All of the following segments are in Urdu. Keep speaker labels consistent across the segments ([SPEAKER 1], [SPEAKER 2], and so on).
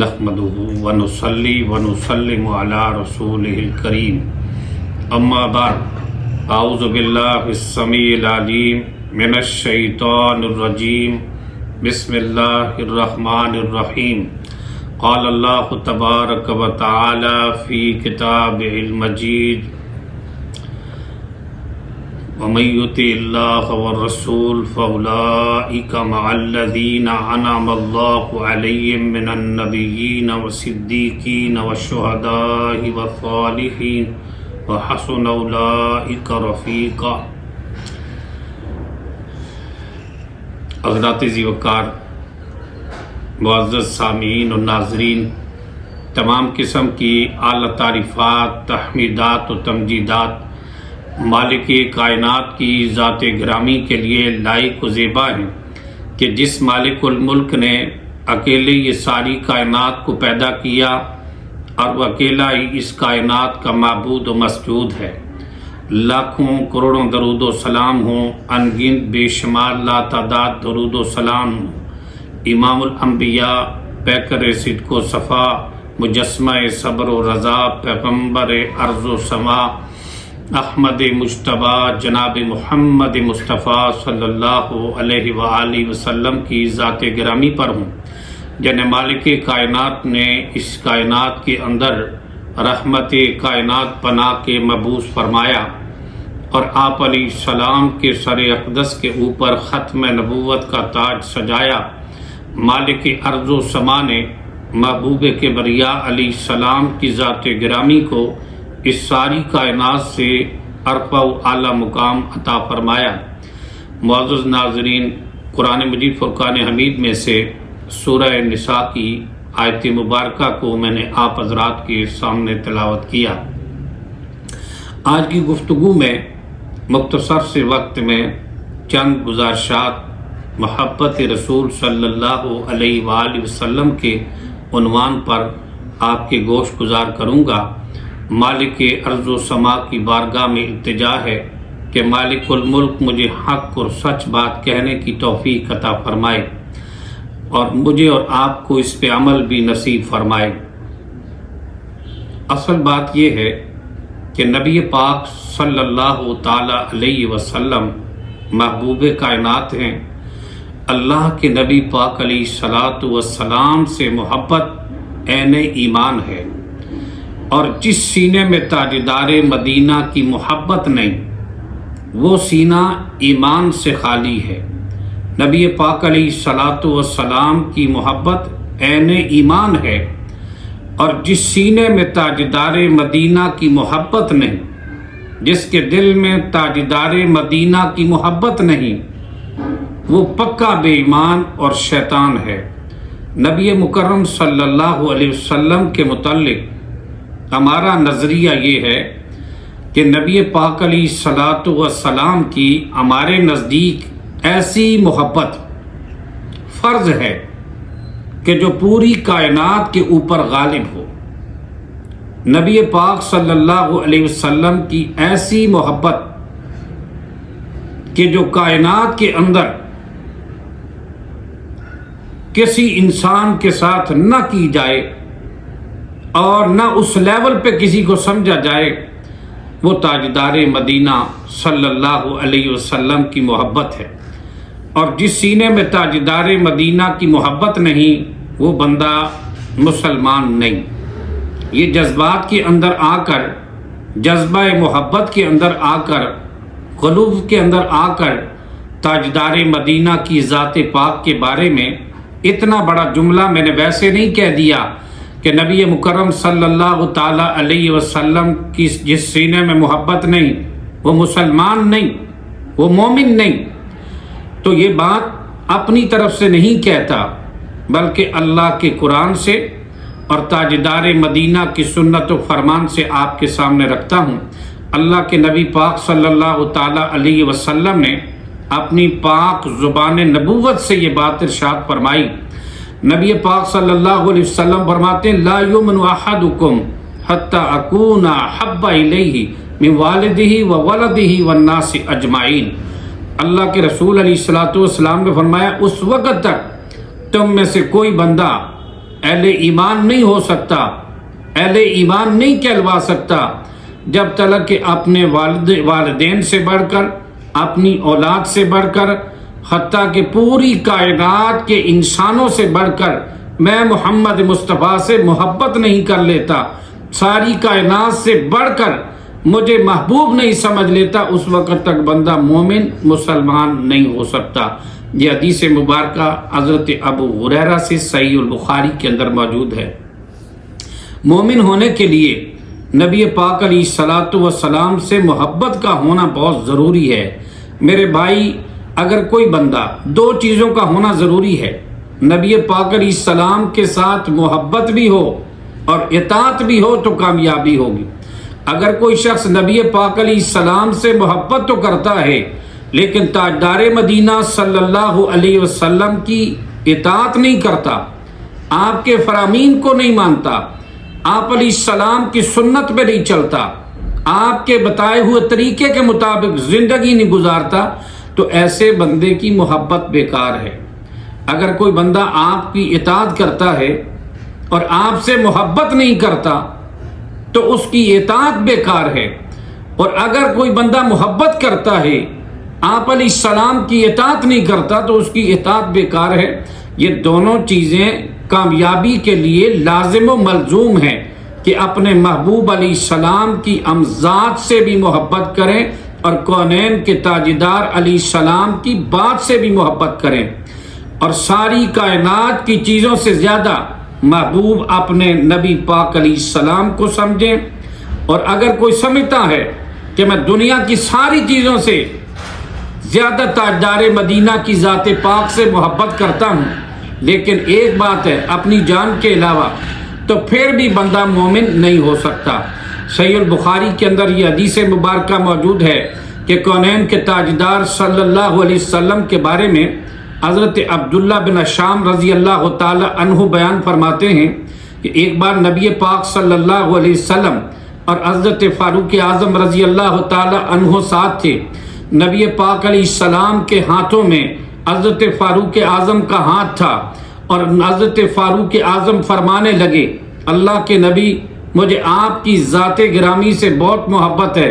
[SPEAKER 1] نحمده ونصلي ونسلم على رسوله الكريم اما بعد اعوذ باللہ السمیع العلیم من الشیطان الرجیم بسم اللہ الرحمن الرحیم قال اللہ تبارک و تعالی فی کتابہ المجید ومن یطع اللہ والرسول فاولئک مع الذین انعم اللہ علیہم من النبیین والصدیقین والشہداء والصالحین وحسن اولئک رفیقا۔ حضرات ذی وقار، معزز سامعین و ناظرین، تمام قسم کی اعلیٰ تعریفات، تحمیدات و تمجیدات مالک کائنات کی ذات گرامی کے لیے لائق و زیبا ہیں کہ جس مالک الملک نے اکیلے یہ ساری کائنات کو پیدا کیا اور وہ اکیلا ہی اس کائنات کا معبود و مسجود ہے۔ لاکھوں کروڑوں درود و سلام ہوں، ان گنت بے شمار لاتعداد درود و سلام ہوں امام الانبیاء، پیکر صدق و صفا، مجسمہ صبر و رضا، پیغمبر ارض و سما، احمد مجتبی جناب محمد مصطفیٰ صلی اللہ علیہ وآلہ وسلم کی ذات گرامی پر ہوں جن مالک کائنات نے اس کائنات کے اندر رحمت کائنات پناہ کے مبعوث فرمایا اور آپ علیہ السلام کے سر اقدس کے اوپر ختم نبوت کا تاج سجایا۔ مالک ارض و سما نے محبوب کبریا علیہ السلام کی ذات گرامی کو اس ساری کائنات سے عرفہ و اعلیٰ مقام عطا فرمایا۔ معزز ناظرین، قرآن مجید فرقان حمید میں سے سورہ نساء کی آیت مبارکہ کو میں نے آپ حضرات کے سامنے تلاوت کیا۔ آج کی گفتگو میں مختصر سے وقت میں چند گزارشات محبت رسول صلی اللہ علیہ وآلہ وسلم کے عنوان پر آپ کے گوش گزار کروں گا۔ مالک ارض و سما کی بارگاہ میں التجا ہے کہ مالک الملک مجھے حق اور سچ بات کہنے کی توفیق عطا فرمائے اور مجھے اور آپ کو اس پہ عمل بھی نصیب فرمائے۔ اصل بات یہ ہے کہ نبی پاک صلی اللہ تعالی علیہ وسلم محبوب کائنات ہیں۔ اللہ کے نبی پاک علیہ الصلاۃ والسلام سے محبت عین ایمان ہے، اور جس سینے میں تاجدار مدینہ کی محبت نہیں وہ سینہ ایمان سے خالی ہے۔ نبی پاک علیہ الصلاۃ والسلام کی محبت عین ایمان ہے، اور جس سینے میں تاجدار مدینہ کی محبت نہیں، جس کے دل میں تاجدار مدینہ کی محبت نہیں، وہ پکا بے ایمان اور شیطان ہے۔ نبی مکرم صلی اللہ علیہ وسلم کے متعلق ہمارا نظریہ یہ ہے کہ نبی پاک علیہ الصلاۃ والسلام کی ہمارے نزدیک ایسی محبت فرض ہے کہ جو پوری کائنات کے اوپر غالب ہو۔ نبی پاک صلی اللہ علیہ وسلم کی ایسی محبت کہ جو کائنات کے اندر کسی انسان کے ساتھ نہ کی جائے اور نہ اس لیول پہ کسی کو سمجھا جائے، وہ تاجدار مدینہ صلی اللہ علیہ وسلم کی محبت ہے۔ اور جس سینے میں تاجدار مدینہ کی محبت نہیں وہ بندہ مسلمان نہیں۔ یہ جذبات کے اندر آ کر، جذبہ محبت کے اندر آ کر، قلوب کے اندر آ کر تاجدار مدینہ کی ذات پاک کے بارے میں اتنا بڑا جملہ میں نے ویسے نہیں کہہ دیا کہ نبی مکرم صلی اللہ تعالی علیہ وسلم کی جس سینے میں محبت نہیں وہ مسلمان نہیں، وہ مومن نہیں۔ تو یہ بات اپنی طرف سے نہیں کہتا بلکہ اللہ کے قرآن سے اور تاجدار مدینہ کی سنت و فرمان سے آپ کے سامنے رکھتا ہوں۔ اللہ کے نبی پاک صلی اللہ تعالی علیہ وسلم نے اپنی پاک زبان نبوت سے یہ بات ارشاد فرمائی۔ نبی پاک صلی اللہ علیہ وسلم فرماتے ہیں لا یؤمن احدکم حتی اکون احب الیہ من والدہ وولدہ والناس اجمعین۔ اللہ کے رسول علیہ الصلوۃ والسلام نے فرمایا اس وقت تک تم میں سے کوئی بندہ اہل ایمان نہیں ہو سکتا، اہل ایمان نہیں کہلوا سکتا جب تک کہ اپنے والدین سے بڑھ کر، اپنی اولاد سے بڑھ کر، حتیٰ کہ پوری کائنات کے انسانوں سے بڑھ کر میں محمد مصطفیٰ سے محبت نہیں کر لیتا، ساری کائنات سے بڑھ کر مجھے محبوب نہیں سمجھ لیتا، اس وقت تک بندہ مومن مسلمان نہیں ہو سکتا۔ یہ حدیث مبارکہ حضرت ابو ہریرہ سے صحیح البخاری کے اندر موجود ہے۔ مومن ہونے کے لیے نبی پاک علیہ الصلاۃ والسلام سے محبت کا ہونا بہت ضروری ہے۔ میرے بھائی، اگر کوئی بندہ دو چیزوں کا ہونا ضروری ہے، نبی پاک علیہ السلام کے ساتھ محبت بھی ہو اور اطاعت بھی ہو، تو کامیابی ہوگی۔ اگر کوئی شخص نبی پاک علیہ السلام سے محبت تو کرتا ہے لیکن تاجدار مدینہ صلی اللہ علیہ وسلم کی اطاعت نہیں کرتا، آپ کے فرامین کو نہیں مانتا، آپ علیہ السلام کی سنت پہ نہیں چلتا، آپ کے بتائے ہوئے طریقے کے مطابق زندگی نہیں گزارتا، تو ایسے بندے کی محبت بیکار ہے۔ اگر کوئی بندہ آپ کی اطاعت کرتا ہے اور آپ سے محبت نہیں کرتا تو اس کی اطاعت بیکار ہے، اور اگر کوئی بندہ محبت کرتا ہے، آپ علیہ السلام کی اطاعت نہیں کرتا، تو اس کی اطاعت بیکار ہے۔ یہ دونوں چیزیں کامیابی کے لیے لازم و ملزوم ہیں کہ اپنے محبوب علیہ السلام کی امزاد سے بھی محبت کریں اور کونین کے تاجدار علیہ السلام کی بات سے بھی محبت کریں، اور ساری کائنات کی چیزوں سے زیادہ محبوب اپنے نبی پاک علیہ السلام کو سمجھیں۔ اور اگر کوئی سمجھتا ہے کہ میں دنیا کی ساری چیزوں سے زیادہ تاجدار مدینہ کی ذات پاک سے محبت کرتا ہوں، لیکن ایک بات ہے اپنی جان کے علاوہ، تو پھر بھی بندہ مومن نہیں ہو سکتا۔ صحیح البخاری کے اندر یہ حدیث مبارکہ موجود ہے کہ کونین کے تاجدار صلی اللہ علیہ وسلم کے بارے میں حضرت عبداللہ بن شام رضی اللہ تعالی عنہ بیان فرماتے ہیں کہ ایک بار نبی پاک صلی اللہ علیہ وسلم اور حضرت فاروق اعظم رضی اللہ تعالی عنہ ساتھ تھے۔ نبی پاک علیہ السلام کے ہاتھوں میں حضرت فاروق اعظم کا ہاتھ تھا، اور حضرت فاروق اعظم فرمانے لگے، اللہ کے نبی، مجھے آپ کی ذات گرامی سے بہت محبت ہے،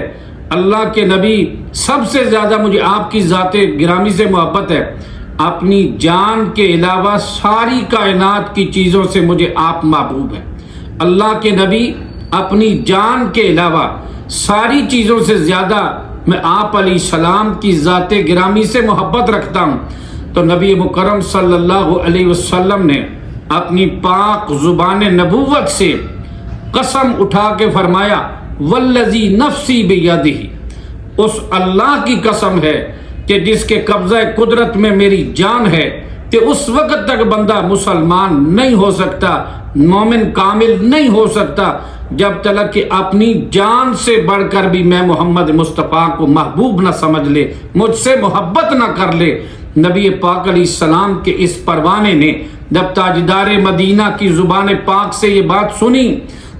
[SPEAKER 1] اللہ کے نبی، سب سے زیادہ مجھے آپ کی ذات گرامی سے محبت ہے، اپنی جان کے علاوہ ساری کائنات کی چیزوں سے مجھے آپ محبوب ہیں۔ اللہ کے نبی، اپنی جان کے علاوہ ساری چیزوں سے زیادہ میں آپ علیہ السلام کی ذات گرامی سے محبت رکھتا ہوں۔ تو نبی مکرم صلی اللہ علیہ وسلم نے اپنی پاک زبان نبوت سے قسم اٹھا کے فرمایا، والذی نفسی بیدہ، اس اللہ کی قسم ہے کہ جس کے قبضہ قدرت میں میری جان ہے، کہ اس وقت تک بندہ مسلمان نہیں ہو سکتا، مومن کامل نہیں ہو سکتا، جب تک کہ اپنی جان سے بڑھ کر بھی میں محمد مصطفیٰ کو محبوب نہ سمجھ لے، مجھ سے محبت نہ کر لے۔ نبی پاک علیہ السلام کے اس پروانے نے جب تاجدار مدینہ کی زبان پاک سے یہ بات سنی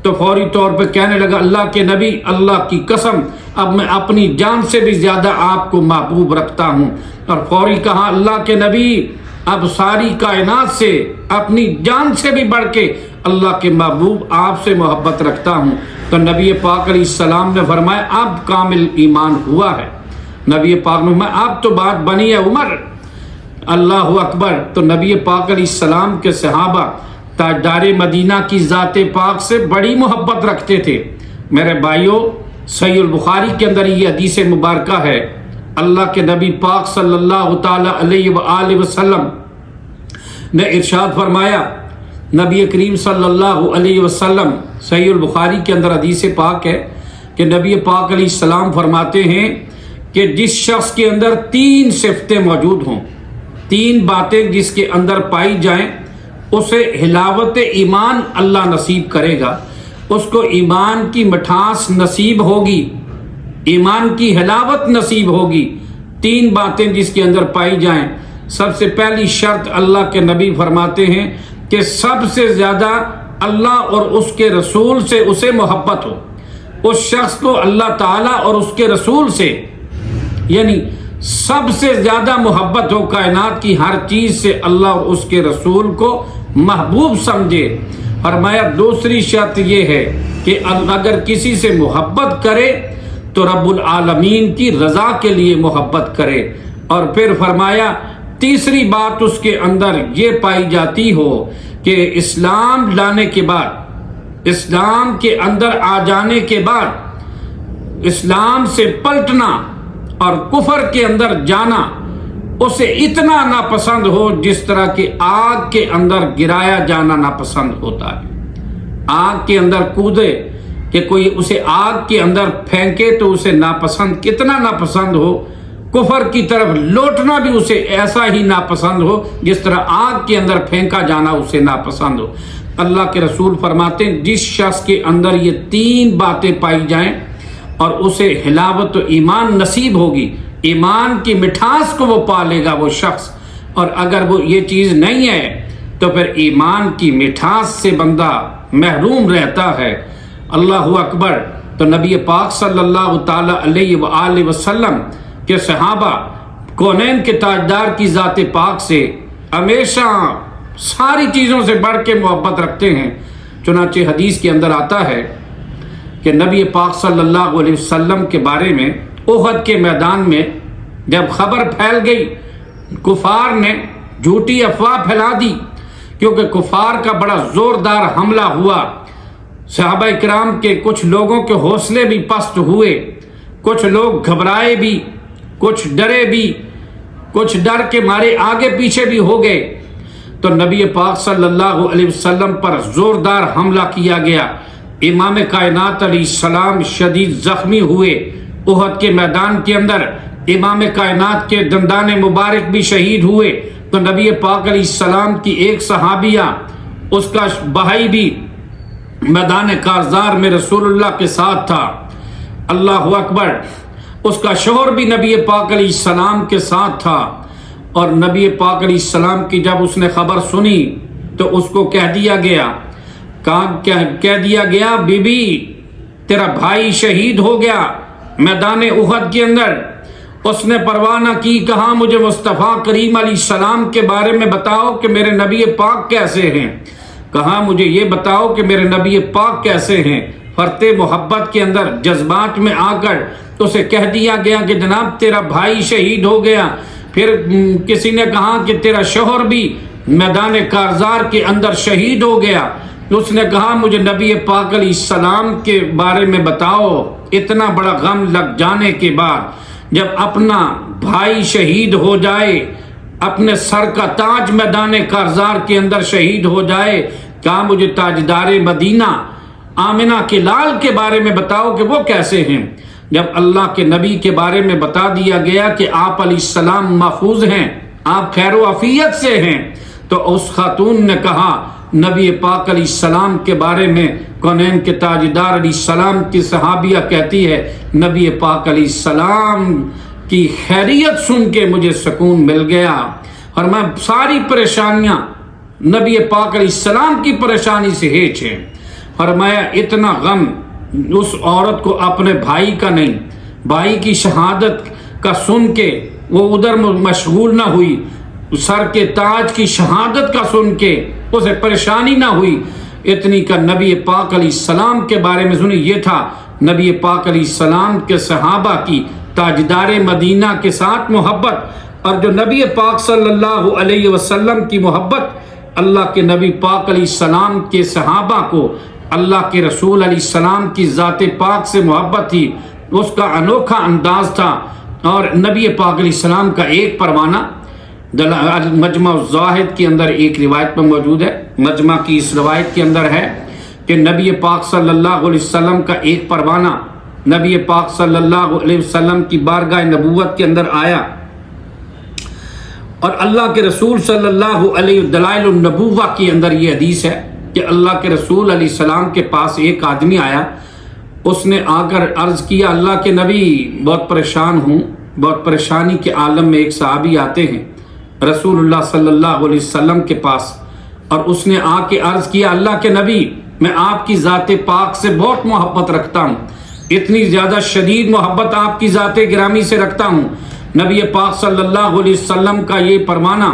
[SPEAKER 1] تو فوری طور پہ کہنے لگا، اللہ کے نبی، اللہ کی قسم، اب میں اپنی جان سے بھی زیادہ آپ کو محبوب رکھتا ہوں۔ اور فوری کہا، اللہ کے نبی، اب ساری کائنات سے، اپنی جان سے بھی بڑھ کے اللہ کے محبوب آپ سے محبت رکھتا ہوں۔ تو نبی پاک علیہ السلام نے فرمایا، اب کامل ایمان ہوا ہے۔ نبی پاک نے فرمایا، اب تو بات بنی ہے عمر، اللہ اکبر۔ تو نبی پاک علیہ السلام کے صحابہ تاجدار مدینہ کی ذات پاک سے بڑی محبت رکھتے تھے۔ میرے بھائیوں، صحیح البخاری کے اندر یہ حدیث مبارکہ ہے، اللہ کے نبی پاک صلی اللہ تعالی علیہ وآلہ وسلم نے ارشاد فرمایا، نبی کریم صلی اللہ علیہ وسلم، صحیح البخاری کے اندر حدیث پاک ہے کہ نبی پاک علیہ السلام فرماتے ہیں کہ جس شخص کے اندر تین صفتیں موجود ہوں، تین باتیں جس کے اندر پائی جائیں، اسے حلاوت ایمان اللہ نصیب کرے گا، اس کو ایمان کی مٹھاس نصیب ہوگی، ایمان کی حلاوت نصیب ہوگی۔ تین باتیں جس کے اندر پائی جائیں، سب سے پہلی شرط اللہ کے نبی فرماتے ہیں کہ سب سے زیادہ اللہ اور اس کے رسول سے اسے محبت ہو، اس شخص کو اللہ تعالیٰ اور اس کے رسول سے، یعنی سب سے زیادہ محبت ہو، کائنات کی ہر چیز سے اللہ اور اس کے رسول کو محبوب سمجھے۔ فرمایا دوسری شرط یہ ہے کہ اگر کسی سے محبت کرے تو رب العالمین کی رضا کے لیے محبت کرے۔ اور پھر فرمایا تیسری بات اس کے اندر یہ پائی جاتی ہو کہ اسلام لانے کے بعد، اسلام کے اندر آ جانے کے بعد اسلام سے پلٹنا اور کفر کے اندر جانا اسے اتنا ناپسند ہو جس طرح کہ آگ کے اندر گرایا جانا ناپسند ہوتا ہے۔ آگ کے اندر کودے کہ کوئی اسے آگ کے اندر پھینکے تو اسے ناپسند، کتنا ناپسند ہو، کفر کی طرف لوٹنا بھی اسے ایسا ہی ناپسند ہو جس طرح آگ کے اندر پھینکا جانا اسے ناپسند ہو۔ اللہ کے رسول فرماتے ہیں جس شخص کے اندر یہ تین باتیں پائی جائیں اور اسے حلاوت و ایمان نصیب ہوگی، ایمان کی مٹھاس کو وہ پالے گا وہ شخص، اور اگر وہ یہ چیز نہیں ہے تو پھر ایمان کی مٹھاس سے بندہ محروم رہتا ہے۔ اللہ اکبر۔ تو نبی پاک صلی اللہ تعالی علیہ وآلہ وسلم کہ صحابہ کونین کے تاجدار کی ذات پاک سے ہمیشہ ساری چیزوں سے بڑھ کے محبت رکھتے ہیں۔ چنانچہ حدیث کے اندر آتا ہے کہ نبی پاک صلی اللہ علیہ وسلم کے بارے میں احد کے میدان میں جب خبر پھیل گئی، کفار نے جھوٹی افواہ پھیلا دی، کیونکہ کفار کا بڑا زوردار حملہ ہوا، صحابہ کرام کے کچھ لوگوں کے حوصلے بھی پست ہوئے، کچھ لوگ گھبرائے بھی، کچھ ڈرے بھی، کچھ ڈر کے مارے آگے پیچھے بھی ہو گئے۔ تو نبی پاک صلی اللہ علیہ وسلم پر زوردار حملہ کیا گیا۔ امام کائنات علیہ السلام شدید زخمی ہوئے احد کے میدان کے اندر، امام کائنات کے دندان مبارک بھی شہید ہوئے۔ تو نبی پاک علیہ السلام کی ایک صحابیہ، اس کا بھائی بھی میدان کارزار میں رسول اللہ کے ساتھ تھا۔ اللہ اکبر۔ اس کا شوہر بھی نبی پاک علیہ السلام کے ساتھ تھا، اور نبی پاک علیہ السلام کی جب اس نے خبر سنی تو اس کو کہہ دیا گیا بی بی تیرا بھائی شہید ہو گیا میدان احد کے اندر۔ اس نے پرواہ نہ کی، کہا مجھے مصطفیٰ کریم علیہ السلام کے بارے میں بتاؤ کہ میرے نبی پاک کیسے ہیں، کہا مجھے یہ بتاؤ کہ میرے نبی پاک کیسے ہیں۔ فرتے محبت کے اندر جذبات میں آ کر اسے کہہ دیا گیا کہ جناب تیرا بھائی شہید ہو گیا۔ پھر کسی نے کہا کہ تیرا شوہر بھی میدان کارزار کے اندر شہید ہو گیا۔ اس نے کہا مجھے نبی پاک علیہ السلام کے بارے میں بتاؤ۔ اتنا بڑا غم لگ جانے کے بعد جب اپنا بھائی شہید ہو جائے، اپنے سر کا تاج میدان کارزار کے اندر شہید ہو جائے، کہا مجھے تاجدار مدینہ آمنہ کے لال کے بارے میں بتاؤ کہ وہ کیسے ہیں۔ جب اللہ کے نبی کے بارے میں بتا دیا گیا کہ آپ علیہ السلام محفوظ ہیں، آپ خیر و عافیت سے ہیں، تو اس خاتون نے کہا نبی پاک علیہ السلام کے بارے میں کونین کے تاجدار علیہ السلام کی صحابیہ کہتی ہے نبی پاک علیہ السلام کی خیریت سن کے مجھے سکون مل گیا، اور میں ساری پریشانیاں نبی پاک علیہ السلام کی پریشانی سے ہیچ ہیں۔ فرمایا اتنا غم اس عورت کو اپنے بھائی کا نہیں، بھائی کی شہادت کا سن کے وہ ادھر مشغول نہ ہوئی، سر کے تاج کی شہادت کا سن کے اسے پریشانی نہ ہوئی، اتنی کا نبی پاک علیہ السلام کے بارے میں سنی۔ یہ تھا نبی پاک علیہ السلام کے صحابہ کی تاجدار مدینہ کے ساتھ محبت، اور جو نبی پاک صلی اللہ علیہ وسلم کی محبت، اللہ کے نبی پاک علیہ السلام کے صحابہ کو اللہ کے رسول علیہ السلام کی ذات پاک سے محبت تھی، اس کا انوکھا انداز تھا۔ اور نبی پاک علیہ السلام کا ایک پروانہ مجمع الزواہد کے اندر ایک روایت میں موجود ہے، مجمع کی اس روایت کے اندر ہے کہ نبی پاک صلی اللہ علیہ وسلم کا ایک پروانہ نبی پاک صلی اللہ علیہ وسلم کی بارگاہ نبوت کے اندر آیا، اور اللہ کے رسول صلی اللہ علیہ دلائل النبوہ کے اندر یہ حدیث ہے کہ اللہ کے رسول علیہ السلام کے پاس ایک آدمی آیا، اس نے آ کر عرض کیا اللہ کے نبی بہت پریشان ہوں، بہت پریشانی کے عالم میں ایک صحابی آتے ہیں رسول اللہ صلی اللہ علیہ وسلم کے پاس، اور اس نے آ کے عرض کیا اللہ کے نبی میں آپ کی ذات پاک سے بہت محبت رکھتا ہوں، اتنی زیادہ شدید محبت آپ کی ذات گرامی سے رکھتا ہوں۔ نبی پاک صلی اللہ علیہ وسلم کا یہ فرمانا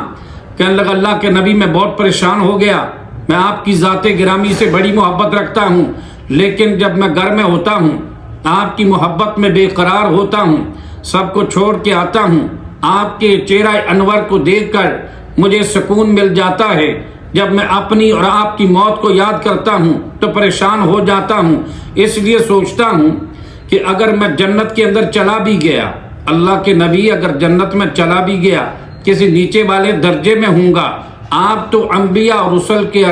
[SPEAKER 1] کہنے لگا اللہ کے نبی میں بہت پریشان ہو گیا، میں آپ کی ذات گرامی سے بڑی محبت رکھتا ہوں، لیکن جب میں گھر میں ہوتا ہوں آپ کی محبت میں بے قرار ہوتا ہوں، سب کو چھوڑ کے آتا ہوں، آپ کے چہرہ انور کو دیکھ کر مجھے سکون مل جاتا ہے، جب میں اپنی اور آپ کی موت کو یاد کرتا ہوں تو پریشان ہو جاتا ہوں، اس لیے سوچتا ہوں کہ اگر میں جنت کے اندر چلا بھی گیا، اللہ کے نبی اگر جنت میں چلا بھی گیا کسی نیچے والے درجے میں ہوں گا، آپ تو انبیاء اور رسل کے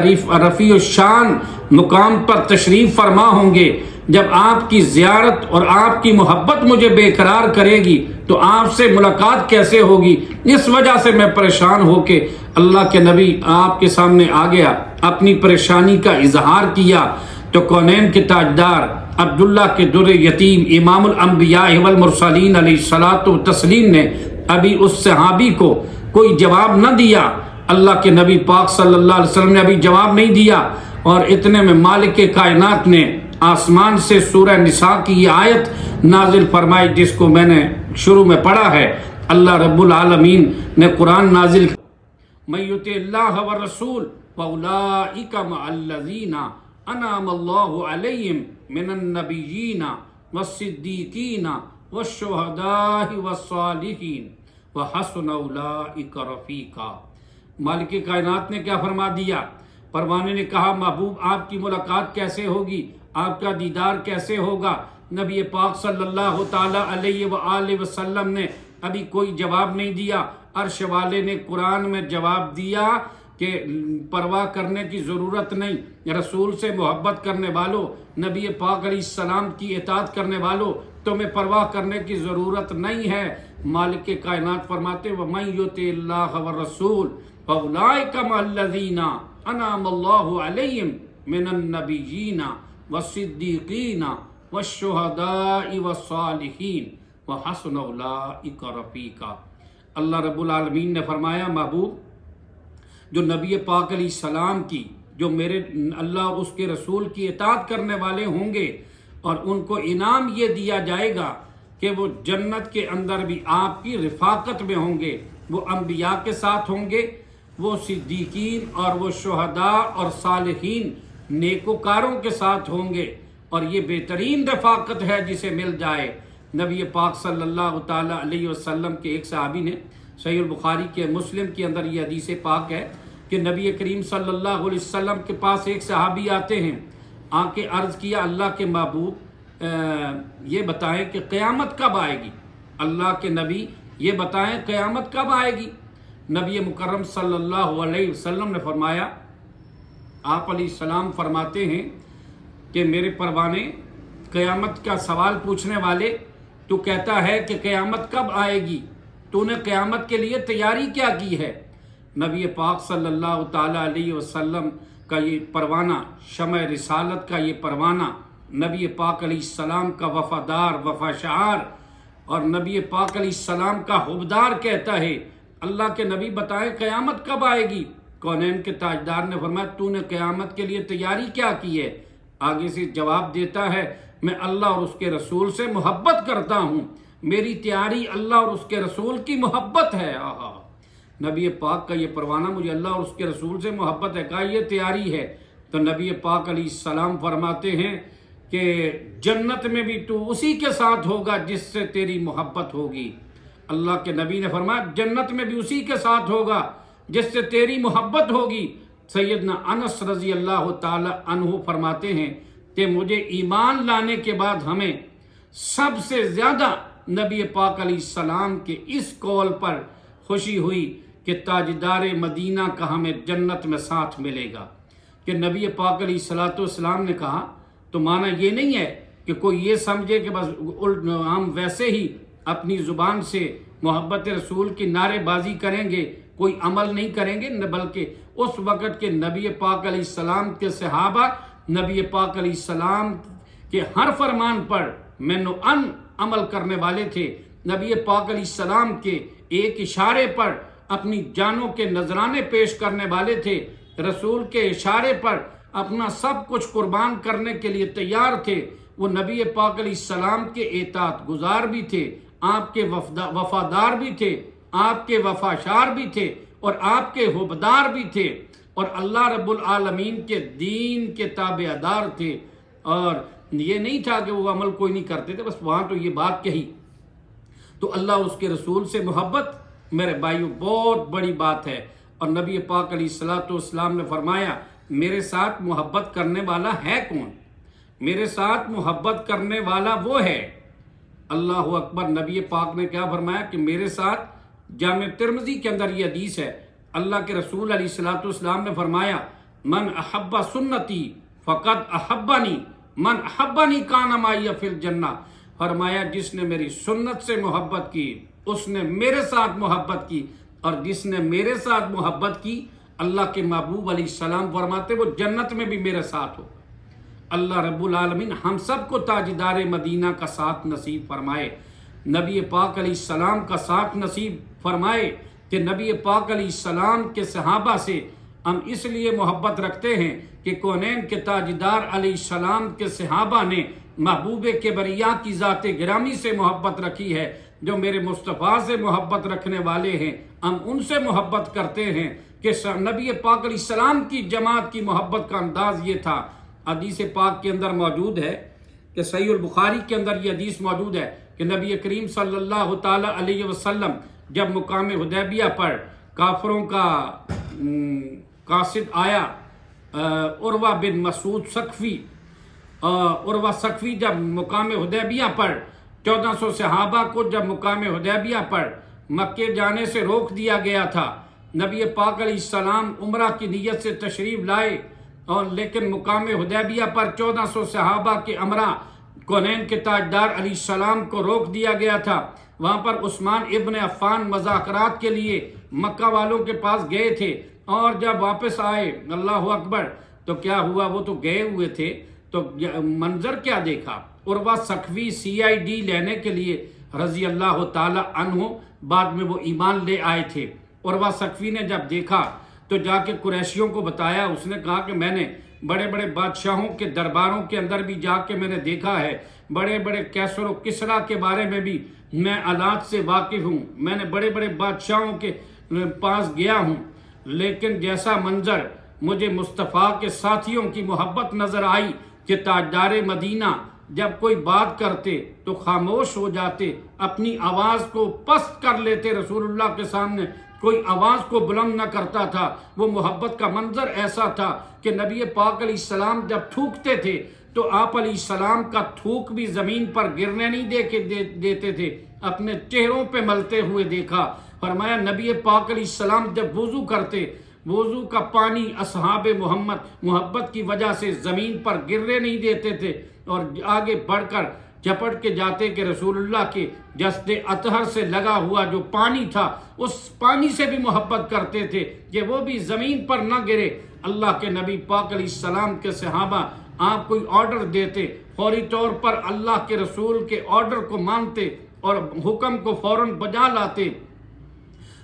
[SPEAKER 1] رفیع الشان مقام پر تشریف فرما ہوں گے، جب آپ کی زیارت اور آپ کی محبت مجھے بے قرار کرے گی تو آپ سے ملاقات کیسے ہوگی؟ اس وجہ سے میں پریشان ہو کے اللہ کے نبی آپ کے سامنے آ گیا، اپنی پریشانی کا اظہار کیا تو کونین کے تاجدار عبداللہ کے در یتیم امام الانبیاء والمرسلین علیہ الصلاۃ والتسلیم نے ابھی اس صحابی کو کوئی جواب نہ دیا، اللہ کے نبی پاک صلی اللہ علیہ وسلم نے ابھی جواب نہیں دیا، اور اتنے میں مالک کائنات نے آسمان سے سورہ نساء کی یہ آیت نازل فرمائی جس کو میں نے شروع میں پڑھا ہے۔ اللہ رب العالمین نے قرآن نازل مَن یُطِعِ اللَّهَ وَالرَّسُولَ فَأُولَٰئِکَ مَعَ الَّذِینَ أَنْعَمَ اللَّهُ عَلَیْہِم مِّنَ النَّبِیِّینَ وَالصِّدِّیقِینَ وَالشُّہَدَاءِ وَالصَّالِحِینَ وَحَسُنَ أُولَٰئِکَ رَفِیقًا۔ مالک کائنات نے کیا فرما دیا؟ پروانے نے کہا محبوب آپ کی ملاقات کیسے ہوگی، آپ کا دیدار کیسے ہوگا؟ نبی پاک صلی اللہ تعالی علیہ وآلہ وسلم نے ابھی کوئی جواب نہیں دیا۔ عرش والے نے قرآن میں جواب دیا کہ پرواہ کرنے کی ضرورت نہیں، رسول سے محبت کرنے والوں، نبی پاک علیہ السلام کی اطاعت کرنے والوں، تمہیں پرواہ کرنے کی ضرورت نہیں ہے۔ مالک کائنات فرماتے وَمَن یُطِعِ اللَّهَ وَالرَّسُولَ فَأُولَٰئِکَ مَعَ الَّذِینَ أَنْعَمَ اللَّهُ عَلَیْہِم مِّنَ النَّبِیِّینَ وَالصِّدِّیقِینَ وَالشُّہَدَاءِ وَالصَّالِحِینَ وَحَسُنَ أُولَٰئِکَ رَفِیقًا۔ اللہ رب العالمین نے فرمایا محبوب جو نبی پاک علیہ السلام کی، جو میرے اللہ اس کے رسول کی اطاعت کرنے والے ہوں گے، اور ان کو انعام یہ دیا جائے گا کہ وہ جنت کے اندر بھی آپ کی رفاقت میں ہوں گے، وہ انبیاء کے ساتھ ہوں گے، وہ صدیقین اور وہ شہداء اور صالحین نیکوکاروں کے ساتھ ہوں گے، اور یہ بہترین رفاقت ہے جسے مل جائے۔ نبی پاک صلی اللہ تعالی علیہ وسلم کے ایک صحابی نے، صحیح البخاری کے مسلم کے اندر یہ حدیث پاک ہے کہ نبی کریم صلی اللہ علیہ وسلم کے پاس ایک صحابی آتے ہیں، آ کے عرض کیا اللہ کے محبوب یہ بتائیں کہ قیامت کب آئے گی؟ اللہ کے نبی یہ بتائیں قیامت کب آئے گی؟ نبی مکرم صلی اللہ علیہ وسلم نے فرمایا، آپ علیہ السلام فرماتے ہیں کہ میرے پروانے قیامت کا سوال پوچھنے والے، تو کہتا ہے کہ قیامت کب آئے گی؟ تو نے قیامت کے لیے تیاری کیا کی ہے؟ نبی پاک صلی اللہ تعالی علیہ وسلم کا یہ پروانہ، شمع رسالت کا یہ پروانہ، نبی پاک علیہ السلام کا وفادار وفاشار اور نبی پاک علیہ السلام کا حبدار کہتا ہے اللہ کے نبی بتائیں قیامت کب آئے گی؟ کونین کے تاجدار نے فرمایا تو نے قیامت کے لیے تیاری کیا کی ہے؟ آگے سے جواب دیتا ہے میں اللہ اور اس کے رسول سے محبت کرتا ہوں، میری تیاری اللہ اور اس کے رسول کی محبت ہے۔ آہا، نبی پاک کا یہ پروانہ مجھے اللہ اور اس کے رسول سے محبت ہے، کہا یہ تیاری ہے۔ تو نبی پاک علیہ السلام فرماتے ہیں کہ جنت میں بھی تو اسی کے ساتھ ہوگا جس سے تیری محبت ہوگی۔ اللہ کے نبی نے فرمایا جنت میں بھی اسی کے ساتھ ہوگا جس سے تیری محبت ہوگی۔ سیدنا انس رضی اللہ تعالی عنہ فرماتے ہیں کہ مجھے ایمان لانے کے بعد ہمیں سب سے زیادہ نبی پاک علیہ السلام کے اس قول پر خوشی ہوئی کہ تاجدار مدینہ کا ہمیں جنت میں ساتھ ملے گا۔ کہ نبی پاک علیہ السلام نے کہا تو معنی یہ نہیں ہے کہ کوئی یہ سمجھے کہ بس ہم ویسے ہی اپنی زبان سے محبت رسول کی نعرے بازی کریں گے، کوئی عمل نہیں کریں گے، بلکہ اس وقت کے نبی پاک علیہ السلام کے صحابہ نبی پاک علیہ السلام کے ہر فرمان پر منو عمل کرنے والے تھے، نبی پاک علیہ السلام کے ایک اشارے پر اپنی جانوں کے نذرانے پیش کرنے والے تھے، رسول کے اشارے پر اپنا سب کچھ قربان کرنے کے لیے تیار تھے۔ وہ نبی پاک علیہ السلام کے اطاعت گزار بھی تھے، آپ کے وفادار بھی تھے، آپ کے وفاشار بھی تھے، اور آپ کے حبدار بھی تھے اور اللہ رب العالمین کے دین کے تابع دار تھے، اور یہ نہیں تھا کہ وہ عمل کوئی نہیں کرتے تھے، بس وہاں تو یہ بات کہی۔ تو اللہ اس کے رسول سے محبت میرے بھائیو بہت بڑی بات ہے، اور نبی پاک علیہ الصلوۃ والسلام نے فرمایا میرے ساتھ محبت کرنے والا ہے کون؟ میرے ساتھ محبت کرنے والا وہ ہے، اللہ اکبر۔ نبی پاک نے کیا فرمایا کہ میرے ساتھ، جامع ترمذی کے اندر یہ حدیث ہے، اللہ کے رسول علیہ الصلوۃ والسلام نے فرمایا من احب سنتی فقد احبنی من احبنی کان معی فی الجنہ، فرمایا جس نے میری سنت سے محبت کی اس نے میرے ساتھ محبت کی، اور جس نے میرے ساتھ محبت کی، اللہ کے محبوب علیہ السلام فرماتے وہ جنت میں بھی میرے ساتھ ہو۔ اللہ رب العالمین ہم سب کو تاجدار مدینہ کا ساتھ نصیب فرمائے، نبی پاک علیہ السلام کا ساتھ نصیب فرمائے، کہ نبی پاک علیہ السلام کے صحابہ سے ہم اس لیے محبت رکھتے ہیں کہ کونین کے تاجدار علیہ السلام کے صحابہ نے محبوب کبریا کی ذات گرامی سے محبت رکھی ہے۔ جو میرے مصطفیٰ سے محبت رکھنے والے ہیں ہم ان سے محبت کرتے ہیں، کہ نبی پاک علیہ السلام کی جماعت کی محبت کا انداز یہ تھا۔ حدیث پاک کے اندر موجود ہے کہ صحیح البخاری کے اندر یہ حدیث موجود ہے کہ نبی کریم صلی اللہ تعالی علیہ وسلم جب مقام حدیبیہ پر کافروں کا قاصد آیا، عروہ بن مسعود ثقفی، عروہ ثقفی جب مقام حدیبیہ پر 1400 صحابہ کو جب مقام حدیبیہ پر مکے جانے سے روک دیا گیا تھا، نبی پاک علیہ السلام عمرہ کی نیت سے تشریف لائے، اور لیکن مقام حدیبیہ پر 1400 صحابہ کے امراء کونین کے تاجدار علیہ السلام کو روک دیا گیا تھا۔ وہاں پر عثمان ابن عفان مذاکرات کے لیے مکہ والوں کے پاس گئے تھے، اور جب واپس آئے اللہ اکبر تو کیا ہوا، وہ تو گئے ہوئے تھے تو منظر کیا دیکھا، عروہ ثقفی CID لینے کے لیے رضی اللہ تعالی عنہ بعد میں وہ ایمان لے آئے تھے۔ عروہ ثقفی نے جب دیکھا تو جا کے قریشیوں کو بتایا، اس نے کہا کہ میں نے بڑے بڑے بادشاہوں کے درباروں کے اندر بھی جا کے میں نے دیکھا ہے، بڑے بڑے کیسر و کسریٰ کے بارے میں بھی میں آلات سے واقف ہوں، میں نے بڑے بڑے بادشاہوں کے پاس گیا ہوں، لیکن جیسا منظر مجھے مصطفیٰ کے ساتھیوں کی محبت نظر آئی کہ تاجدار مدینہ جب کوئی بات کرتے تو خاموش ہو جاتے، اپنی آواز کو پست کر لیتے، رسول اللہ کے سامنے کوئی آواز کو بلند نہ کرتا تھا۔ وہ محبت کا منظر ایسا تھا کہ نبی پاک علیہ السلام جب تھوکتے تھے تو آپ علیہ السلام کا تھوک بھی زمین پر گرنے نہیں دیتے تھے، اپنے چہروں پہ ملتے ہوئے دیکھا۔ فرمایا نبی پاک علیہ السلام جب وضو کرتے، وضو کا پانی اصحاب محبت کی وجہ سے زمین پر گرنے نہیں دیتے تھے، اور آگے بڑھ کر جھپٹ کے جاتے کہ رسول اللہ کے جسد اطہر سے لگا ہوا جو پانی تھا اس پانی سے بھی محبت کرتے تھے کہ وہ بھی زمین پر نہ گرے۔ اللہ کے نبی پاک علیہ السلام کے صحابہ آپ کوئی آرڈر دیتے، فوری طور پر اللہ کے رسول کے آرڈر کو مانتے اور حکم کو فوراً بجا لاتے۔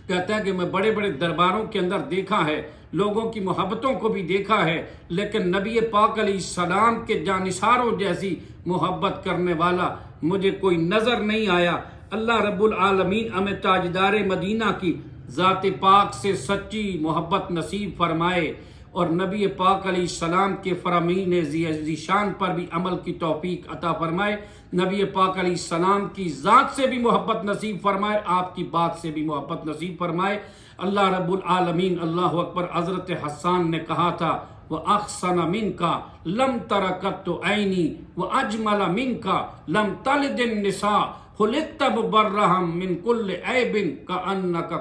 [SPEAKER 1] کہتا ہے کہ میں بڑے بڑے درباروں کے اندر دیکھا ہے، لوگوں کی محبتوں کو بھی دیکھا ہے، لیکن نبی پاک علیہ السلام کے جانثاروں جیسی محبت کرنے والا مجھے کوئی نظر نہیں آیا۔ اللہ رب العالمین ہمیں تاجدار مدینہ کی ذات پاک سے سچی محبت نصیب فرمائے، اور نبی پاک علیہ السلام کے فرامین ذیشان پر بھی عمل کی توفیق عطا فرمائے، نبی پاک علیہ السلام کی ذات سے بھی محبت نصیب فرمائے، آپ کی بات سے بھی محبت نصیب فرمائے۔ اللہ رب العالمین اللہ اکبر۔ حضرت حسان نے کہا تھا وَأَحْسَنَ مِنْكَ لَمْ تَرَ قَطُّ عَيْنِي وَأَجْمَلَ مِنْكَ لَمْ تَلِدِ النِّسَاءُ خُلِقْتَ مُبَرَّهًا مِنْ كُلِّ عَيْبٍ كَأَنَّكَ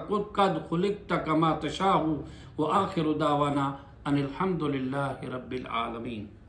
[SPEAKER 1] قَدْ خُلِقْتَ كَمَا تَشَاءُ وَآخِرُ دَعْوَانَا أَنِ الْحَمْدُ لِلَّهِ رَبِّ الْعَالَمِينَ۔